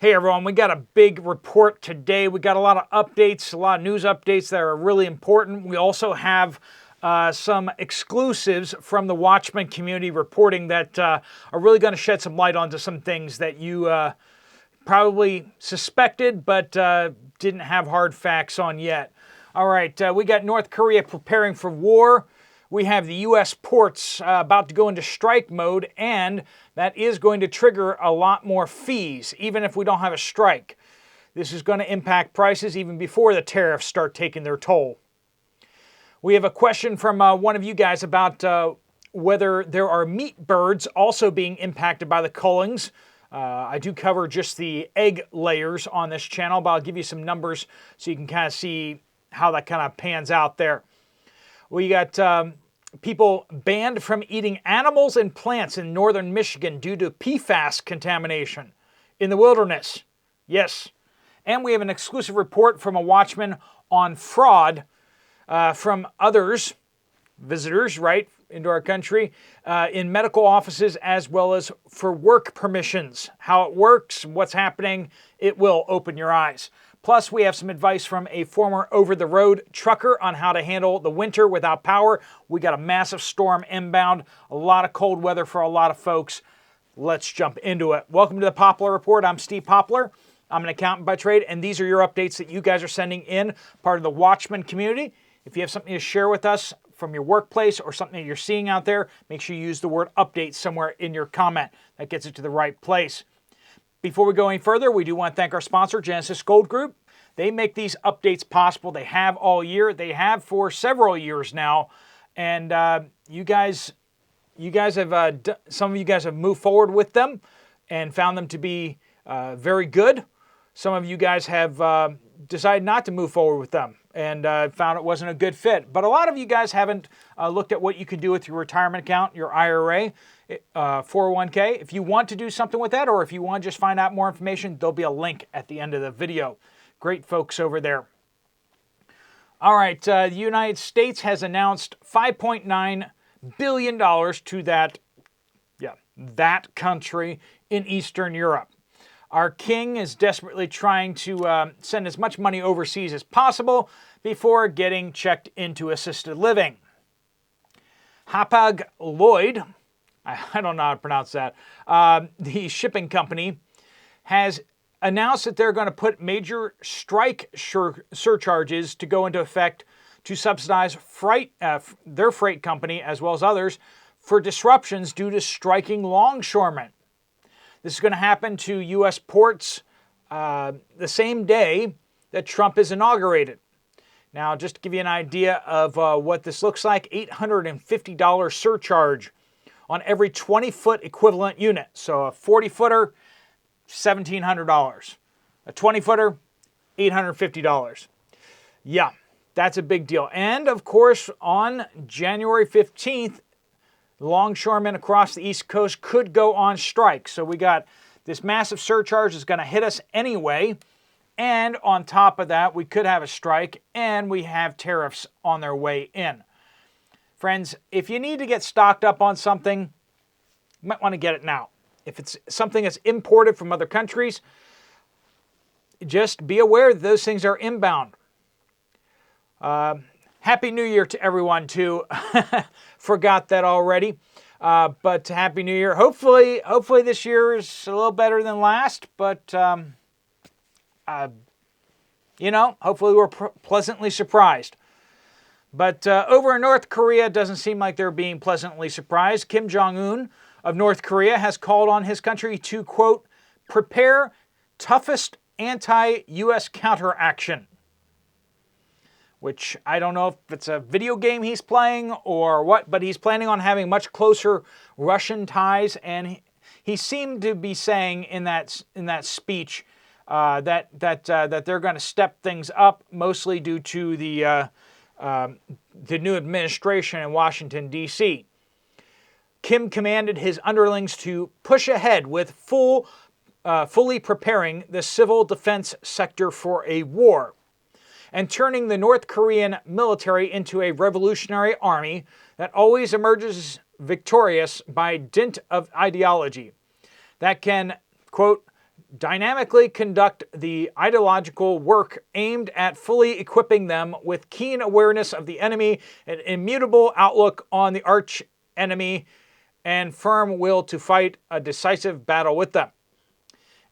Hey everyone, we got a big report today. We got a lot of updates, a lot of news updates that are really important. We also have some exclusives from the Watchmen community reporting that are really going to shed some light onto some things that you probably suspected but didn't have hard facts on yet. All right, we got North Korea preparing for war. We have the U.S. ports about to go into strike mode, and that is going to trigger a lot more fees, even if we don't have a strike. This is going to impact prices even before the tariffs start taking their toll. We have a question from one of you guys about whether there are meat birds also being impacted by the cullings. I do cover just the egg layers on this channel, but I'll give you some numbers so you can kind of see how that kind of pans out there. We got people banned from eating animals and plants in northern Michigan due to PFAS contamination in the wilderness. Yes. And we have an exclusive report from a Watchman on fraud from others, visitors, right, into our country, in medical offices as well as for work permissions. How it works, what's happening, it will open your eyes. Plus, we have some advice from a former over-the-road trucker on how to handle the winter without power. We got a massive storm inbound, a lot of cold weather for a lot of folks. Let's jump into it. Welcome to the Poplar Report. I'm Steve Poplar. I'm an accountant by trade, and these are your updates that you guys are sending in, part of the Watchmen community. If you have something to share with us from your workplace or something that you're seeing out there, make sure you use the word update somewhere in your comment. That gets it to the right place. Before we go any further, we do want to thank our sponsor, Genesis Gold Group. They make these updates possible. They have all year. They have for several years now. And you guys have, some of you guys have moved forward with them and found them to be very good. Some of you guys have decided not to move forward with them and found it wasn't a good fit. But a lot of you guys haven't looked at what you can do with your retirement account, your IRA, 401k. If you want to do something with that, or if you want to just find out more information, there'll be a link at the end of the video. Great folks over there. All right, the United States has announced $5.9 billion to that country in Eastern Europe. Our king is desperately trying to send as much money overseas as possible before getting checked into assisted living. Hapag-Lloyd, I don't know how to pronounce that, the shipping company, has announced that they're going to put major strike surcharges to go into effect to subsidize their freight company, as well as others, for disruptions due to striking longshoremen. This is going to happen to U.S. ports the same day that Trump is inaugurated. Now, just to give you an idea of what this looks like, $850 surcharge on every 20-foot equivalent unit. So a 40-footer, $1,700. A 20-footer, $850. Yeah, that's a big deal. And, of course, on January 15th, longshoremen across the East Coast could go on strike. So we got this massive surcharge is going to hit us anyway. And on top of that, we could have a strike, and we have tariffs on their way in. Friends, if you need to get stocked up on something, you might want to get it now. If it's something that's imported from other countries, just be aware that those things are inbound. Happy New Year to everyone, too. Forgot that already. But Happy New Year. Hopefully this year is a little better than last. But, hopefully we're pleasantly surprised. But over in North Korea, it doesn't seem like they're being pleasantly surprised. Kim Jong-un of North Korea has called on his country to, quote, prepare toughest anti-U.S. counteraction. Which I don't know if it's a video game he's playing or what, but he's planning on having much closer Russian ties, and he seemed to be saying in that speech that they're going to step things up, mostly due to the new administration in Washington, D.C. Kim commanded his underlings to push ahead with fully preparing the civil defense sector for a war, and turning the North Korean military into a revolutionary army that always emerges victorious by dint of ideology that can, quote, dynamically conduct the ideological work aimed at fully equipping them with keen awareness of the enemy, an immutable outlook on the arch enemy, and firm will to fight a decisive battle with them.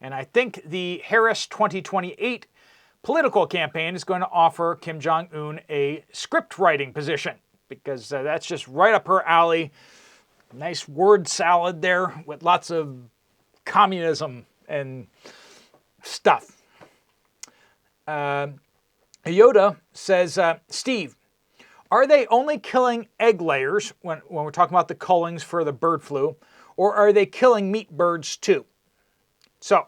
And I think the Harris 2028 political campaign is going to offer Kim Jong-un a script writing position, because that's just right up her alley. Nice word salad there with lots of communism and stuff. Yoda says, Steve, are they only killing egg layers when we're talking about the cullings for the bird flu, or are they killing meat birds too? So,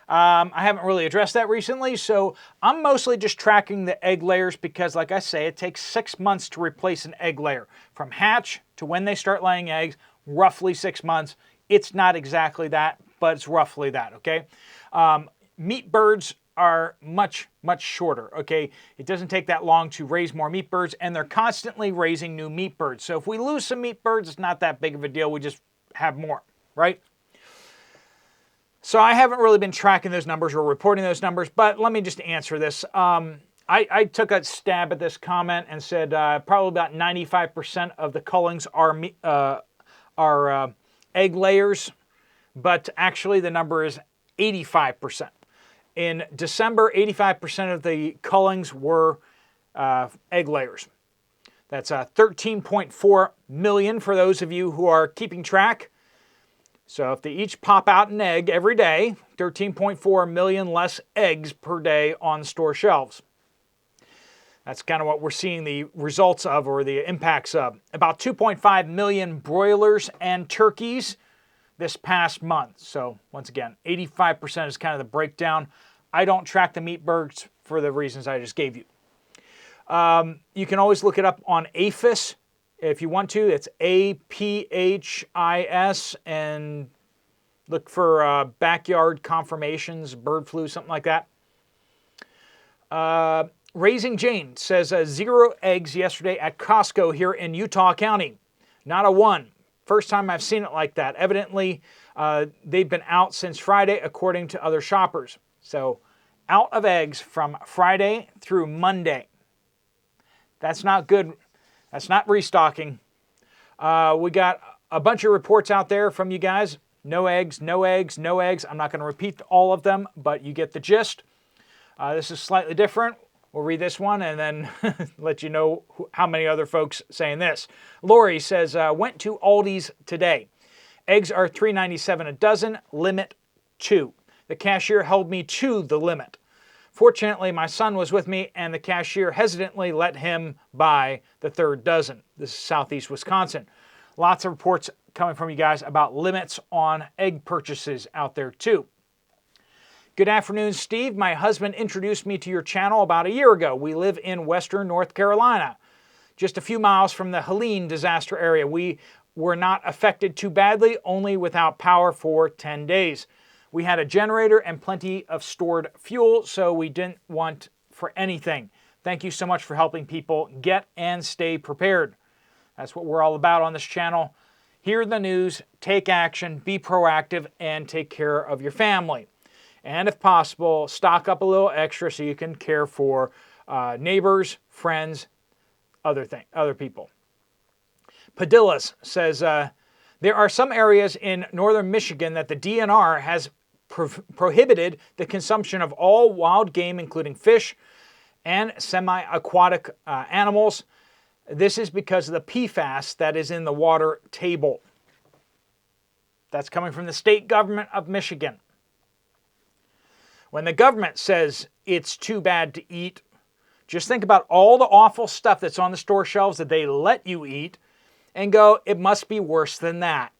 I haven't really addressed that recently, so I'm mostly just tracking the egg layers because, like I say, it takes 6 months to replace an egg layer. From hatch to when they start laying eggs, roughly 6 months. It's not exactly that, but it's roughly that, okay? Meat birds are much, much shorter, okay? It doesn't take that long to raise more meat birds, and they're constantly raising new meat birds. So if we lose some meat birds, it's not that big of a deal. We just have more, right? So I haven't really been tracking those numbers or reporting those numbers, but let me just answer this. I took a stab at this comment and said probably about 95% of the cullings are egg layers, but actually the number is 85%. In December, 85% of the cullings were egg layers. That's 13.4 million for those of you who are keeping track. So if they each pop out an egg every day, 13.4 million less eggs per day on store shelves. That's kind of what we're seeing the results of, or the impacts of. About 2.5 million broilers and turkeys this past month. So once again, 85% is kind of the breakdown. I don't track the meat birds for the reasons I just gave you. You can always look it up on APHIS. If you want to, it's APHIS, and look for backyard confirmations, bird flu, something like that. Raising Jane says 0 eggs yesterday at Costco here in Utah County. Not a one. First time I've seen it like that. Evidently, they've been out since Friday, according to other shoppers. So, out of eggs from Friday through Monday. That's not good. That's not restocking. We got a bunch of reports out there from you guys. No eggs, no eggs, no eggs. I'm not going to repeat all of them, but you get the gist. This is slightly different. We'll read this one and then let you know how many other folks saying this. Lori says, went to Aldi's today. Eggs are $3.97 a dozen, limit 2. The cashier held me to the limit. Fortunately, my son was with me, and the cashier hesitantly let him buy the 3rd dozen. This is Southeast Wisconsin. Lots of reports coming from you guys about limits on egg purchases out there, too. Good afternoon, Steve. My husband introduced me to your channel about a year ago. We live in western North Carolina, just a few miles from the Helene disaster area. We were not affected too badly, only without power for 10 days. We had a generator and plenty of stored fuel, so we didn't want for anything. Thank you so much for helping people get and stay prepared. That's what we're all about on this channel. Hear the news, take action, be proactive, and take care of your family. And if possible, stock up a little extra so you can care for neighbors, friends, other people. Padillas says, there are some areas in northern Michigan that the DNR has prohibited the consumption of all wild game, including fish and semi-aquatic animals. This is because of the PFAS that is in the water table. That's coming from the state government of Michigan. When the government says it's too bad to eat, just think about all the awful stuff that's on the store shelves that they let you eat and go, it must be worse than that.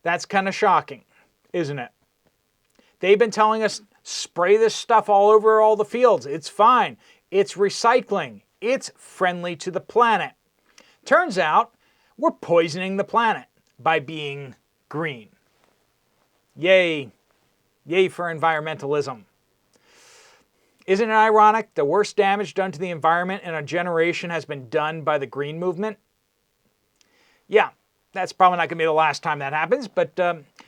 That's kind of shocking, isn't it? They've been telling us, spray this stuff all over all the fields. It's fine. It's recycling. It's friendly to the planet. Turns out, we're poisoning the planet by being green. Yay. Yay for environmentalism. Isn't it ironic? The worst damage done to the environment in a generation has been done by the green movement. Yeah, That's probably not going to be the last time that happens, but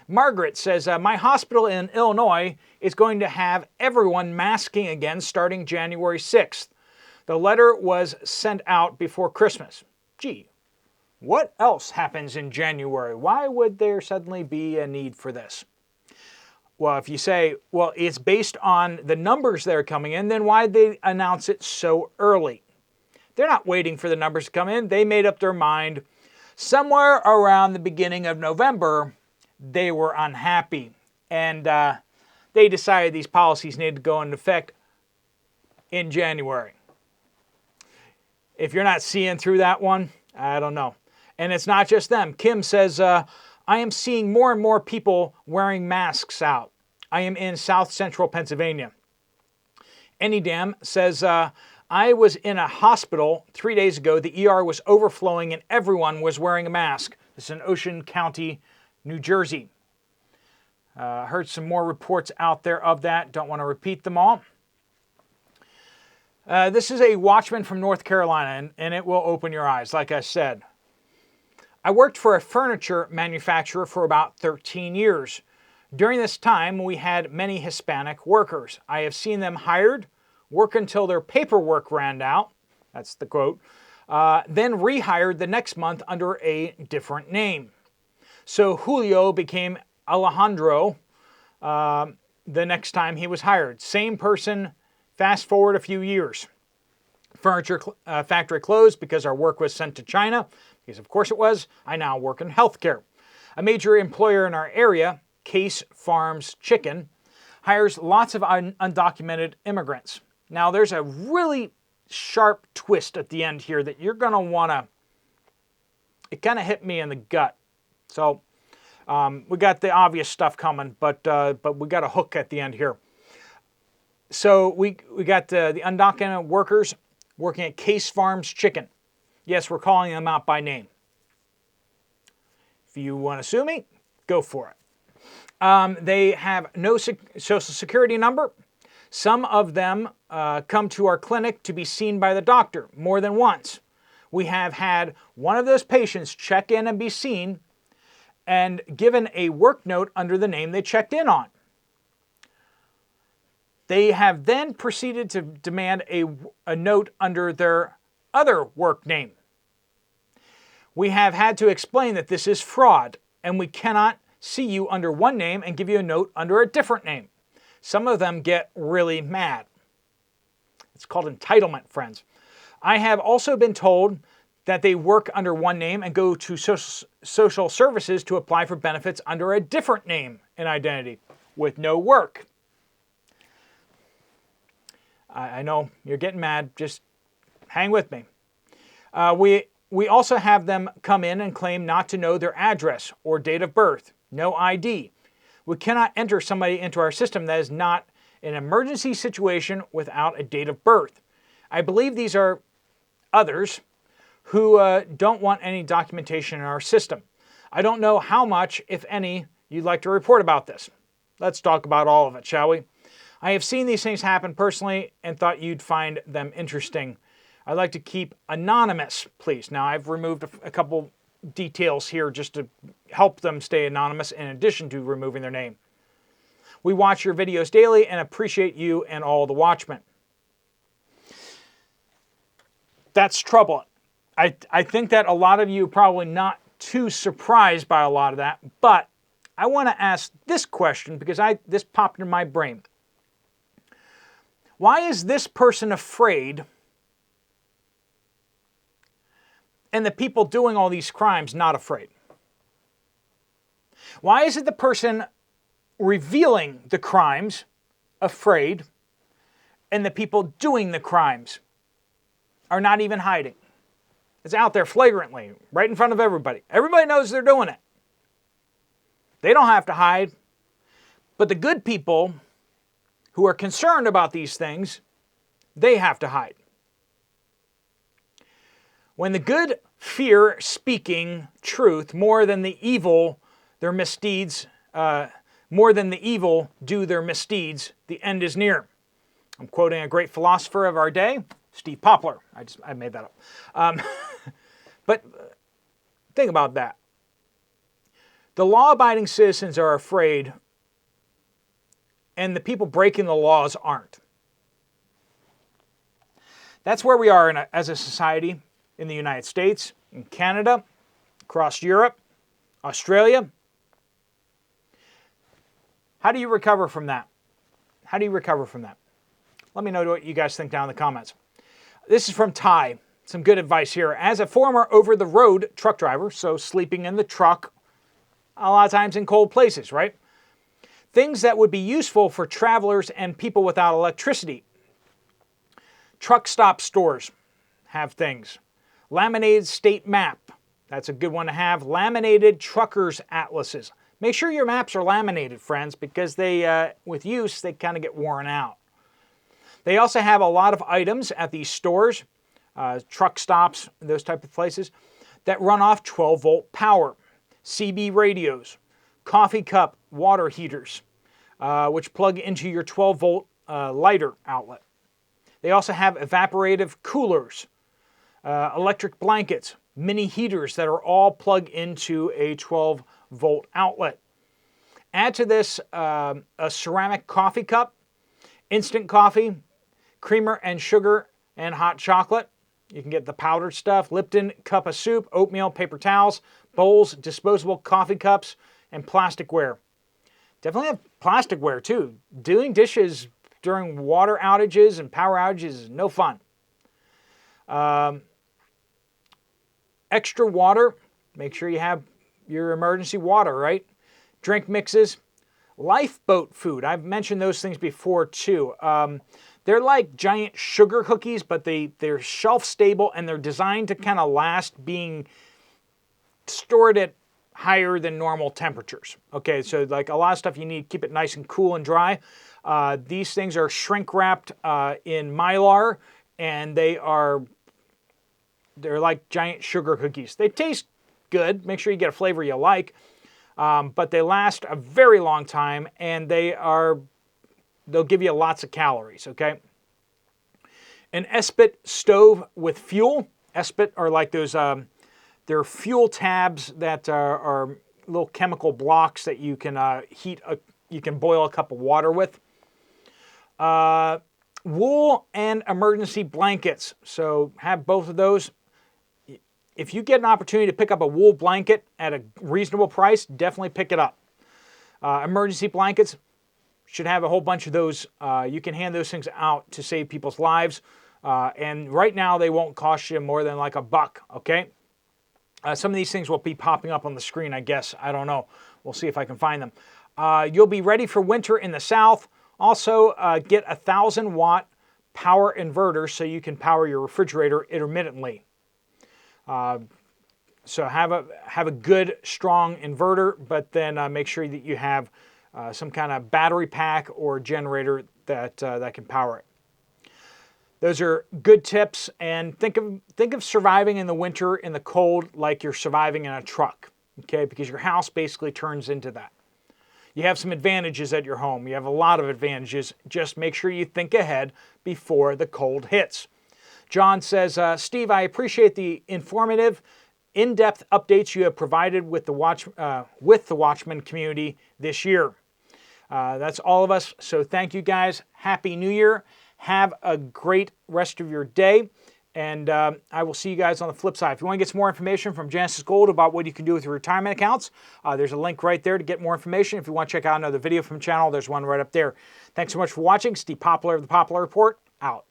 Margaret says, my hospital in Illinois is going to have everyone masking again starting January 6th. The letter was sent out before Christmas. Gee, what else happens in January? Why would there suddenly be a need for this? Well, if you say, well, it's based on the numbers that are coming in, then why'd they announce it so early? They're not waiting for the numbers to come in. They made up their mind somewhere around the beginning of November. They were unhappy, and they decided these policies needed to go into effect in January. If you're not seeing through that one, I don't know. And it's not just them. Kim says, I am seeing more and more people wearing masks out. I am in South Central Pennsylvania. Anydam says, I was in a hospital 3 days ago. The ER was overflowing and everyone was wearing a mask. This is in Ocean County, New Jersey. Heard some more reports out there of that. Don't want to repeat them all. This is a watchman from North Carolina, and it will open your eyes, like I said. I worked for a furniture manufacturer for about 13 years. During this time, we had many Hispanic workers. I have seen them hired, work until their paperwork ran out, that's the quote, then rehired the next month under a different name. So Julio became Alejandro the next time he was hired. Same person, fast forward a few years. Furniture factory closed because our work was sent to China, because of course it was. I now work in healthcare. A major employer in our area, Case Farms Chicken, hires lots of undocumented immigrants. Now there's a really sharp twist at the end here that you're going to want to, it kind of hit me in the gut. So we got the obvious stuff coming, but we got a hook at the end here. So we got the undocumented workers working at Case Farms Chicken. Yes, we're calling them out by name. If you want to sue me, go for it. They have no social security number. Some of them come to our clinic to be seen by the doctor more than once. We have had one of those patients check in and be seen and given a work note under the name they checked in on. They have then proceeded to demand a note under their other work name. We have had to explain that this is fraud and we cannot see you under one name and give you a note under a different name. Some of them get really mad. It's called entitlement, friends. I have also been told that they work under one name and go to social services to apply for benefits under a different name and identity with no work. I know you're getting mad. Just hang with me. We also have them come in and claim not to know their address or date of birth. No ID. We cannot enter somebody into our system that is not an emergency situation without a date of birth. I believe these are others who don't want any documentation in our system. I don't know how much, if any, you'd like to report about this. Let's talk about all of it, shall we? I have seen these things happen personally and thought you'd find them interesting. I'd like to keep anonymous, please. Now, I've removed a couple details here just to help them stay anonymous in addition to removing their name. We watch your videos daily and appreciate you and all the watchmen. That's troubling. I think that a lot of you are probably not too surprised by a lot of that, but I want to ask this question because this popped in my brain. Why is this person afraid and the people doing all these crimes not afraid? Why is it the person revealing the crimes afraid and the people doing the crimes are not even hiding? It's out there flagrantly, right in front of everybody. Everybody knows they're doing it. They don't have to hide. But the good people who are concerned about these things, they have to hide. When the good fear speaking truth more than the evil, their misdeeds, more than the evil do their misdeeds, the end is near. I'm quoting a great philosopher of our day, Steve Poplar. I made that up. But think about that. The law-abiding citizens are afraid, and the people breaking the laws aren't. That's where we are as a society in the United States, in Canada, across Europe, Australia. How do you recover from that? How do you recover from that? Let me know what you guys think down in the comments. This is from Ty. Some good advice here. As a former over-the-road truck driver, so sleeping in the truck a lot of times in cold places, right? Things that would be useful for travelers and people without electricity. Truck stop stores have things. Laminated state map. That's a good one to have. Laminated truckers' atlases. Make sure your maps are laminated, friends, because they, with use, they kind of get worn out. They also have a lot of items at these stores, truck stops, those type of places, that run off 12-volt power. CB radios, coffee cup water heaters, which plug into your 12-volt lighter outlet. They also have evaporative coolers, electric blankets, mini heaters that are all plugged into a 12-volt outlet. Add to this a ceramic coffee cup, instant coffee, creamer and sugar, and hot chocolate. You can get the powdered stuff, Lipton cup of soup, oatmeal, paper towels, bowls, disposable coffee cups, and plasticware. Definitely have plasticware too. Doing dishes during water outages and power outages is no fun. Extra water. Make sure you have your emergency water, right? Drink mixes. Lifeboat food. I've mentioned those things before too. They're like giant sugar cookies, but they're shelf stable and they're designed to kind of last, being stored at higher than normal temperatures. Okay, so like a lot of stuff you need to keep it nice and cool and dry. These things are shrink wrapped in Mylar, and they're like giant sugar cookies. They taste good. Make sure you get a flavor you like, but they last a very long time, and they'll give you lots of calories. Okay. An Espit stove with fuel. Espit are like those. They're fuel tabs that are little chemical blocks that you can you can boil a cup of water with. Wool and emergency blankets. So have both of those. If you get an opportunity to pick up a wool blanket at a reasonable price, definitely pick it up. Emergency blankets, should have a whole bunch of those. You can hand those things out to save people's lives. And right now they won't cost you more than like $1, okay? Some of these things will be popping up on the screen, I guess. I don't know. We'll see if I can find them. You'll be ready for winter in the south. Also, get a 1,000-watt power inverter so you can power your refrigerator intermittently. So have a good, strong inverter, but then make sure that you have some kind of battery pack or generator that can power it. Those are good tips, and think of surviving in the winter in the cold like you're surviving in a truck, okay? Because your house basically turns into that. You have some advantages at your home. You have a lot of advantages. Just make sure you think ahead before the cold hits. John says, Steve, I appreciate the informative, in-depth updates you have provided with the Watchman community this year. That's all of us, so thank you guys. Happy New Year. Have a great rest of your day, and I will see you guys on the flip side. If you want to get some more information from Genesis Gold about what you can do with your retirement accounts, there's a link right there to get more information. If you want to check out another video from the channel, there's one right up there. Thanks so much for watching. Steve Poplar of the Poplar Report, out.